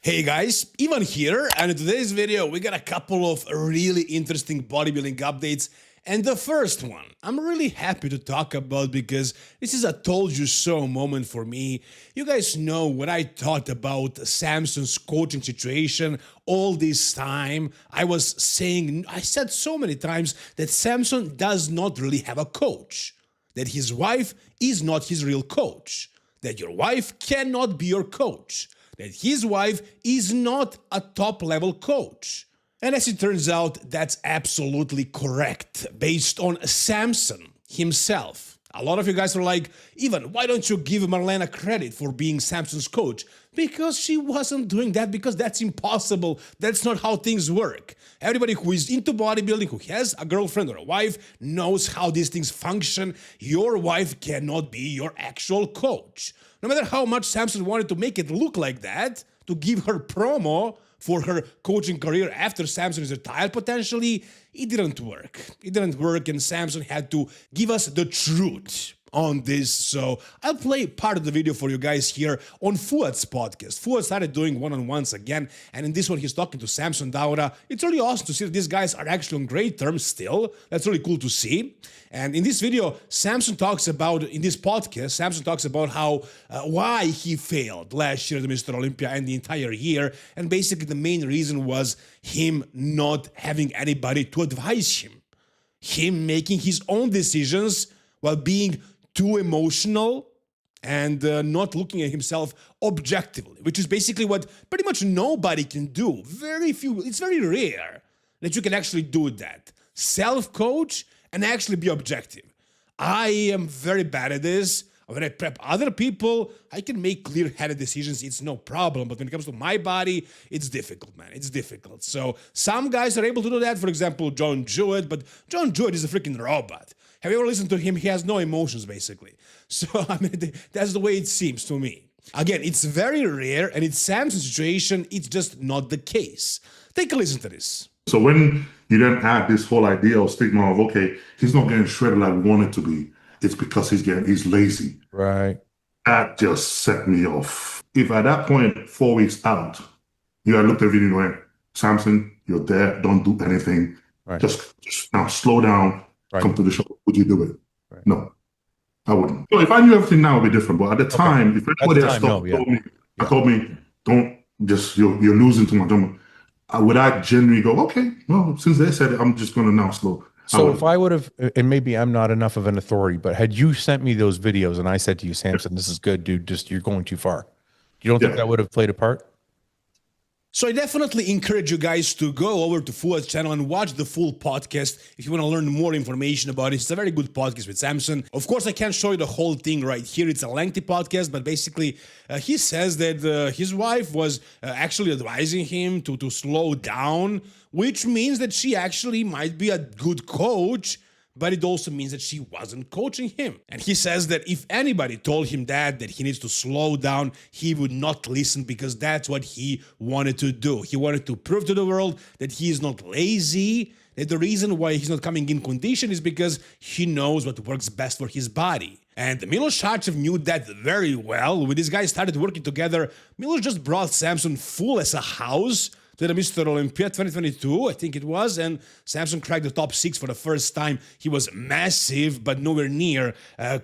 Hey guys, Ivan here, and in today's video we got a couple of really interesting bodybuilding updates. And the first one I'm really happy to talk about because this is a told you so moment for me. You guys know what I thought about Samson's coaching situation all this time. I said so many times that Samson does not really have a coach, that his wife is not his real coach, that your wife cannot be your coach, that his wife is not a top-level coach. And as it turns out, that's absolutely correct, based on Samson himself. A lot of you guys are like, Ivan, why don't you give Marlena credit for being Samson's coach? Because she wasn't doing that, because that's impossible. That's not how things work. Everybody who is into bodybuilding, who has a girlfriend or a wife, knows how these things function. Your wife cannot be your actual coach. No matter how much Samson wanted to make it look like that, to give her promo for her coaching career after Samson is retired potentially, it didn't work. It didn't work, and Samson had to give us the truth on this. So I'll play part of the video for you guys here on Fuad's podcast. Fuad started doing one-on-ones again, and in this one he's talking to Samson Daura. It's really awesome to see that these guys are actually on great terms still. That's really cool to see. And in this video, Samson talks about how why he failed last year at Mr. Olympia and the entire year, and basically the main reason was him not having anybody to advise him. Him making his own decisions while being too emotional and not looking at himself objectively, which is basically what pretty much nobody can do. It's very rare that you can actually do that. Self-coach and actually be objective. I am very bad at this. When I prep other people, I can make clear-headed decisions, it's no problem. But when it comes to my body, it's difficult, man. It's difficult. So some guys are able to do that. For example, John Jewett, but John Jewett is a freaking robot. Have you ever listened to him? He has no emotions, basically. So, I mean, that's the way it seems to me. Again, it's very rare, and in Samson's situation, it's just not the case. Take a listen to this. So when you then add this whole idea or stigma of, okay, he's not getting shredded like we want it to be, it's because he's lazy. Right. That just set me off. If at that point, 4 weeks out, you had looked at the video and went, Samson, you're there, don't do anything. Right. Just now slow down, right. Come to the show. Would you do it? Right. No, I wouldn't. So if I knew everything now, it would be different. But at the time, if anybody had told me, don't just, you're losing too much. Would I genuinely go, okay, well, since they said it, I'm just going to now slow. So if I would have, and maybe I'm not enough of an authority, but had you sent me those videos and I said to you, Samson, this is good, dude, just you're going too far. You don't think that would have played a part? So I definitely encourage you guys to go over to Fuad's channel and watch the full podcast if you want to learn more information about it. It's a very good podcast with Samson. Of course, I can't show you the whole thing right here. It's a lengthy podcast, but basically he says that his wife was actually advising him to slow down, which means that she actually might be a good coach, but it also means that she wasn't coaching him. And he says that if anybody told him that he needs to slow down, he would not listen, because that's what he wanted to do. He wanted to prove to the world that he is not lazy, that the reason why he's not coming in condition is because he knows what works best for his body. And Milos Sarcev knew that very well. When these guys started working together, Milos just brought Samson full as a house to the Mr. Olympia 2022, I think it was, and Samson cracked the top 6 for the first time. He was massive, but nowhere near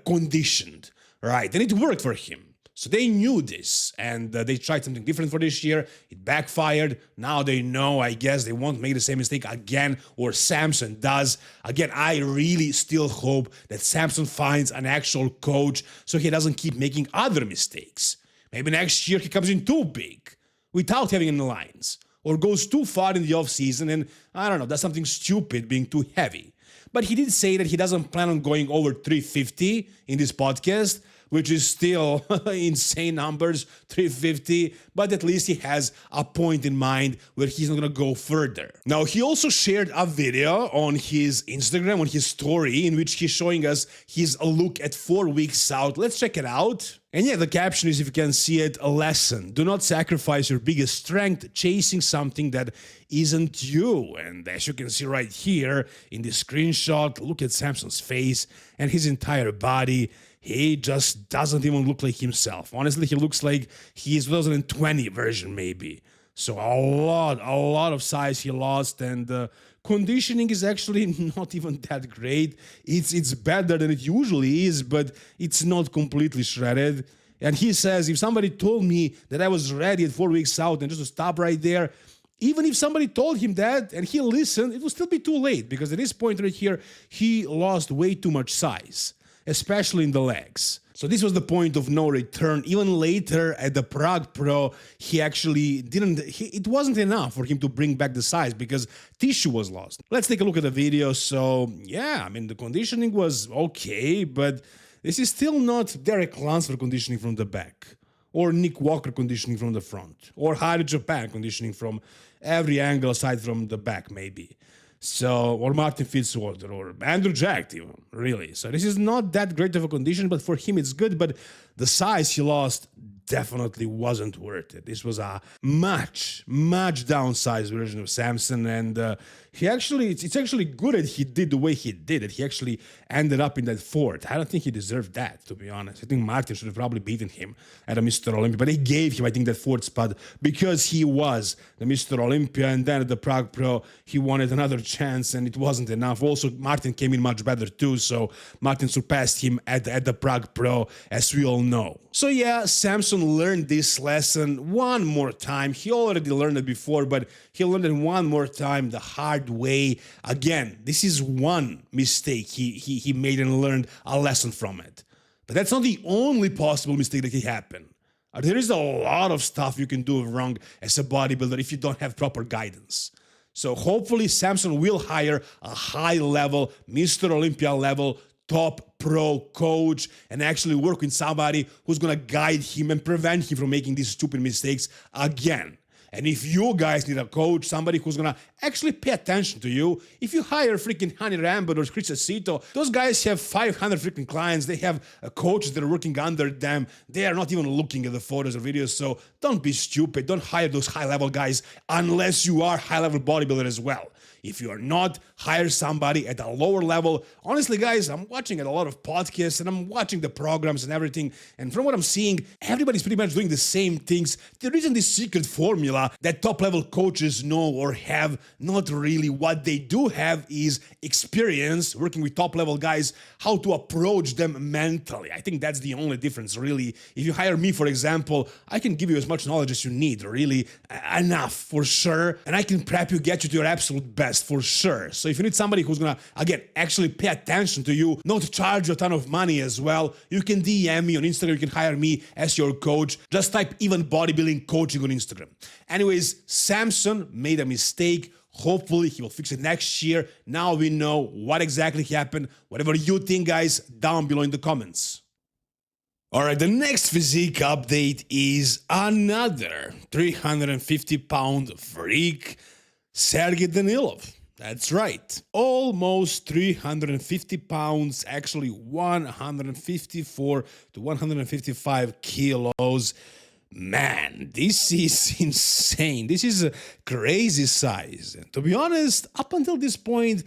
conditioned, right? And it worked for him. So they knew this, and they tried something different for this year. It backfired. Now they know, I guess, they won't make the same mistake again, or Samson does. Again, I really still hope that Samson finds an actual coach so he doesn't keep making other mistakes. Maybe next year he comes in too big without having any lines, or goes too far in the off-season and, I don't know, does something stupid being too heavy. But he did say that he doesn't plan on going over 350 in this podcast, which is still insane numbers, 350, but at least he has a point in mind where he's not gonna go further. Now, he also shared a video on his Instagram, on his story, in which he's showing us his look at 4 weeks out. Let's check it out. And yeah, the caption is, if you can see it, a lesson. Do not sacrifice your biggest strength chasing something that isn't you. And as you can see right here in this screenshot, look at Samson's face and his entire body. he just doesn't even look like himself. Honestly, he looks like he's 2020 version maybe. So a lot of size he lost, and conditioning is actually not even that great. It's better than it usually is, but it's not completely shredded. And he says, if somebody told me that I was ready at 4 weeks out and just to stop right there, even if somebody told him that and he listened, it would still be too late, because at this point right here, he lost way too much size, especially in the legs. So this was the point of no return. Even later at the Prague Pro, he actually it wasn't enough for him to bring back the size because tissue was lost. Let's take a look at the video. So yeah, I mean, the conditioning was okay, but this is still not Derek Lunsford conditioning from the back, or Nick Walker conditioning from the front, or Harry Japan conditioning from every angle aside from the back maybe. So, or Martin Fitzwater, or Andrew Jack even, really. So this is not that great of a condition, but for him it's good. But the size he lost definitely wasn't worth it. This was a much downsized version of Samson, and it's actually good that he did the way he did it. He actually ended up in that fourth. I don't think he deserved that, to be honest. I think Martin should have probably beaten him at a Mr. Olympia, but they gave him, I think, that fourth spot because he was the Mr. Olympia, and then at the Prague Pro, he wanted another chance, and it wasn't enough. Also, Martin came in much better too, so Martin surpassed him at the Prague Pro, as we all know. So yeah, Samson learned this lesson one more time. He already learned it before, but he learned it one more time the hard way. Again, this is one mistake he made and learned a lesson from it. But that's not the only possible mistake that can happen. There is a lot of stuff you can do wrong as a bodybuilder if you don't have proper guidance. So hopefully Samson will hire a high-level, Mr. Olympia level, top pro coach and actually work with somebody who's going to guide him and prevent him from making these stupid mistakes again. And if you guys need a coach, somebody who's going to actually pay attention to you, if you hire freaking Hani Rambert or Chris Acito, those guys have 500 freaking clients. They have coaches that are working under them. They are not even looking at the photos or videos. So don't be stupid. Don't hire those high-level guys unless you are high-level bodybuilder as well. If you are not, hire somebody at a lower level. Honestly, guys, I'm watching a lot of podcasts and I'm watching the programs and everything. And from what I'm seeing, everybody's pretty much doing the same things. There isn't this secret formula that top level coaches know or have. Not really. What they do have is experience working with top level guys, how to approach them mentally. I think that's the only difference, really. If you hire me, for example, I can give you as much knowledge as you need, really. Enough, for sure. And I can prep you, get you to your absolute best, for sure. So if you need somebody who's gonna, again, actually pay attention to you, not charge you a ton of money as well, you can DM me on Instagram, you can hire me as your coach. Just type even bodybuilding coaching on Instagram. Anyways, Samson made a mistake. Hopefully he will fix it next year. Now we know what exactly happened. Whatever you think, guys, down below in the comments. All right, the next physique update is another 350-pound freak, Sergey Danilov. That's right. Almost 350 pounds, actually 154 to 155 kilos. Man, this is insane. This is a crazy size. And to be honest, up until this point,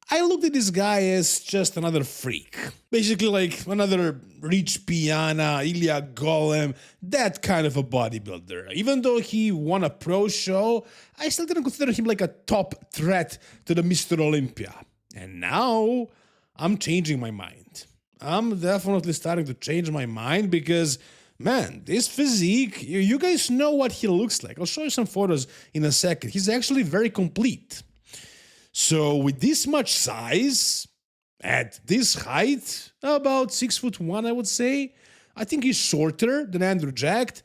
I looked at this guy as just another freak. Basically like another Rich Piana, Ilya Golem, that kind of a bodybuilder. Even though he won a pro show, I still didn't consider him like a top threat to the Mr. Olympia. And now, I'm changing my mind. I'm definitely starting to change my mind because, man, this physique, you guys know what he looks like. I'll show you some photos in a second. He's actually very complete. So with this much size, at this height, about 6'1", I would say, I think he's shorter than Andrew Jack,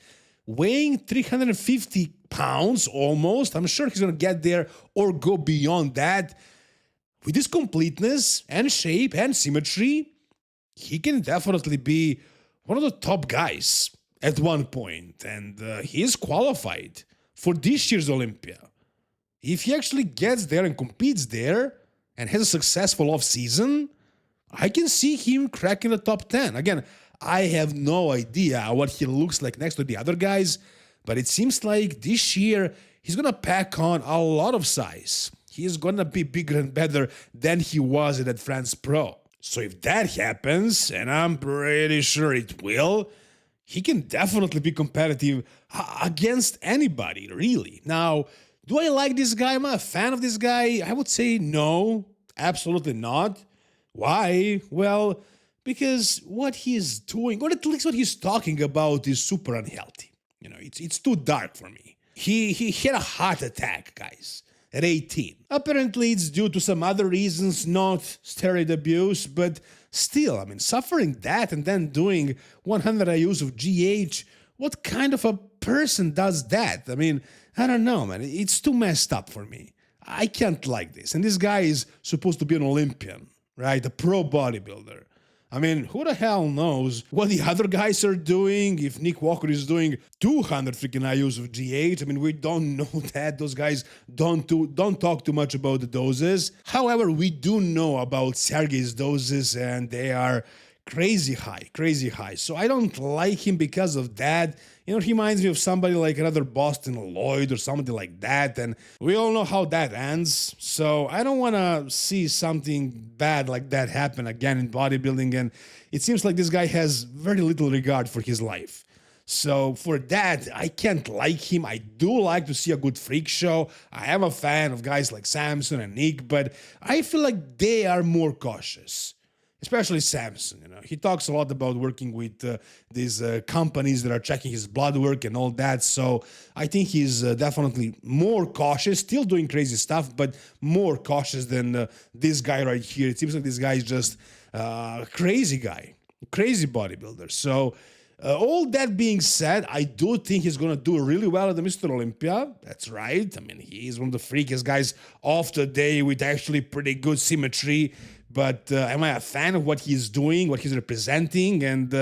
weighing 350 pounds almost. I'm sure he's going to get there or go beyond that. With this completeness and shape and symmetry, he can definitely be one of the top guys at one point. And he is qualified for this year's Olympia. If he actually gets there and competes there and has a successful off-season, I can see him cracking the top 10. Again, I have no idea what he looks like next to the other guys, but it seems like this year he's going to pack on a lot of size. He is going to be bigger and better than he was at that France Pro. So if that happens, and I'm pretty sure it will, he can definitely be competitive against anybody, really. Now, do I like this guy? Am I a fan of this guy? I would say no, absolutely not. Why? Well, because what he's doing, or at least what he's talking about, is super unhealthy. You know, it's too dark for me. He had a heart attack, guys, at 18. Apparently, it's due to some other reasons, not steroid abuse, but still, I mean, suffering that and then doing 100 IUs of GH, what kind of a person does that? I mean, I don't know, man. It's too messed up for me. I can't like this. And this guy is supposed to be an Olympian, right? A pro bodybuilder. I mean, who the hell knows what the other guys are doing? If Nick Walker is doing 200 freaking IUs of GH, I mean, we don't know that. Those guys don't talk too much about the doses. However, we do know about Sergey's doses, and they are crazy high, crazy high. So I don't like him because of that. You know, he reminds me of somebody like another Boston Lloyd or somebody like that, and we all know how that ends. So I don't want to see something bad like that happen again in bodybuilding, and it seems like this guy has very little regard for his life. So for that, I can't like him. I do like to see a good freak show. I am a fan of guys like Samson and Nick, but I feel like they are more cautious. Especially Samson, you know, he talks a lot about working with these companies that are checking his blood work and all that. So I think he's definitely more cautious, still doing crazy stuff, but more cautious than this guy right here. It seems like this guy is just a crazy guy, crazy bodybuilder. So all that being said, I do think he's going to do really well at the Mr. Olympia. That's right. I mean, he's one of the freakiest guys of the day with actually pretty good symmetry. But am I a fan of what he's doing, what he's representing, and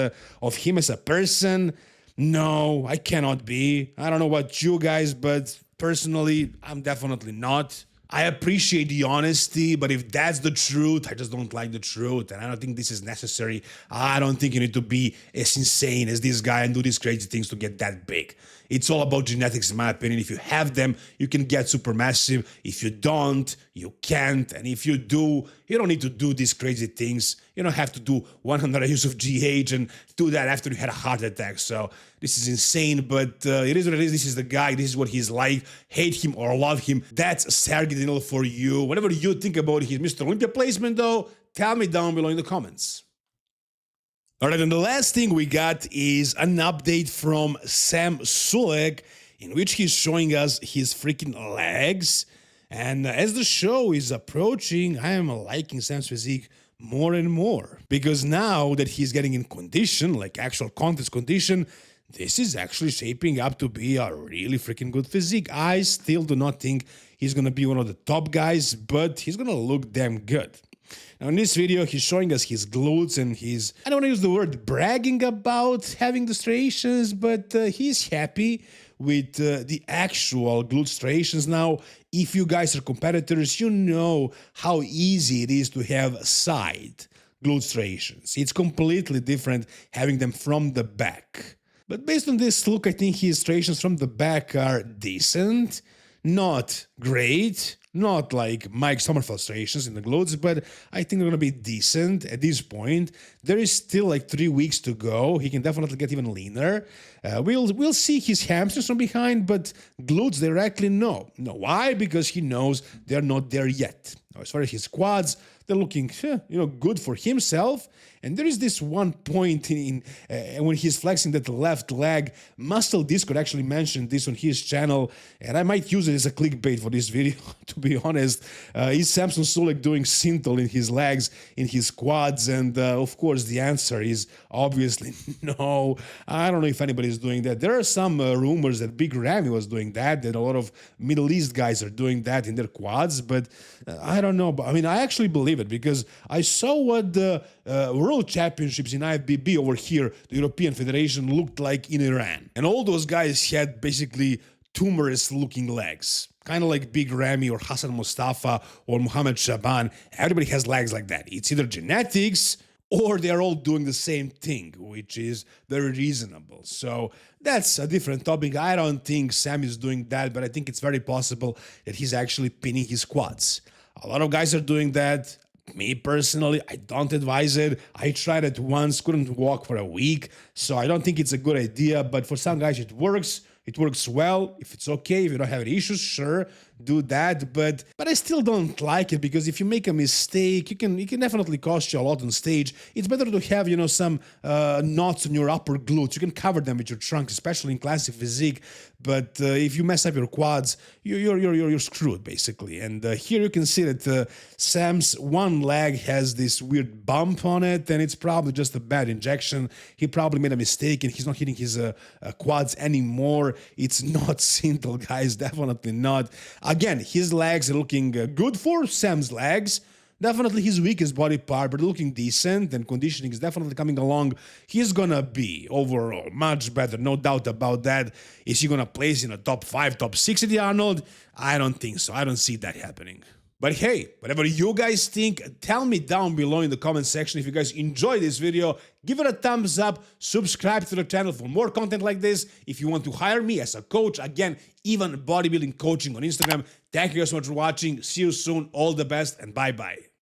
of him as a person? No, I cannot be. I don't know about you guys, but personally, I'm definitely not. I appreciate the honesty, but if that's the truth, I just don't like the truth, and I don't think this is necessary. I don't think you need to be as insane as this guy and do these crazy things to get that big. It's all about genetics, in my opinion. If you have them, you can get super massive. If you don't, you can't. And if you do, you don't need to do these crazy things. You don't have to do 100 IUs of GH and do that after you had a heart attack. So this is insane, but it is what it is. This is the guy. This is what he's like. Hate him or love him. That's Sergey Danilov for you. Whatever you think about his Mr. Olympia placement, though, tell me down below in the comments. All right, and the last thing we got is an update from Sam Sulek, in which he's showing us his freaking legs. And as the show is approaching, I am liking Sam's physique more and more. Because now that he's getting in condition, like actual contest condition, this is actually shaping up to be a really freaking good physique. I still do not think he's going to be one of the top guys, but he's going to look damn good. Now in this video, he's showing us his glutes and he's, I don't want to use the word bragging about having the striations, but he's happy with the actual glute striations. Now, if you guys are competitors, you know how easy it is to have side glute striations. It's completely different having them from the back. But based on this look, I think his striations from the back are decent, not great, not like Mike Sommerfeld striations in the glutes, but I think they're going to be decent at this point. There is still like 3 weeks to go. He can definitely get even leaner. We'll see his hamstrings from behind, but glutes directly, no. No, why? Because he knows they're not there yet. Now, as far as his quads, they're looking, good for himself. And there is this one point when he's flexing that left leg. Muscle Discord actually mentioned this on his channel, and I might use it as a clickbait for this video, to be honest. Is Samson Sulek doing synthol in his legs, in his quads? And of course, the answer is obviously no. I don't know if anybody's doing that. There are some rumors that Big Ramy was doing that a lot of Middle East guys are doing that in their quads, but I don't know. But I mean, I actually believe it because I saw what the World Championships in IFBB over here, the European Federation, looked like in Iran. And all those guys had basically tumorous looking legs, kind of like Big Ramy or Hassan Mustafa or Mohammed Shaban. Everybody has legs like that. It's either genetics or they're all doing the same thing, which is very reasonable. So that's a different topic. I don't think Sam is doing that, but I think it's very possible that he's actually pinning his quads. A lot of guys are doing that. Me personally, I don't advise it. I tried it once, couldn't walk for a week, so I don't think it's a good idea, but for some guys it works. It works well. If it's okay, if you don't have any issues, sure, do that. But I still don't like it, because if you make a mistake, it can definitely cost you a lot on stage. It's better to have, you know, some knots on your upper glutes. You can cover them with your trunks, especially in classic physique. But if you mess up your quads, you're screwed basically. And here you can see that Sam's one leg has this weird bump on it, and it's probably just a bad injection. He probably made a mistake, and he's not hitting his quads anymore. It's not simple, guys, definitely not. Again, his legs are looking good for Sam's legs. Definitely his weakest body part, but looking decent, and conditioning is definitely coming along. He's gonna be overall much better, no doubt about that. Is he gonna place in a top 5, top 6 at the Arnold? I don't think so. I don't see that happening. But hey, whatever you guys think, tell me down below in the comment section. If you guys enjoyed this video, give it a thumbs up, subscribe to the channel for more content like this. If you want to hire me as a coach, again, even bodybuilding coaching on Instagram. Thank you guys so much for watching. See you soon. All the best, and bye-bye.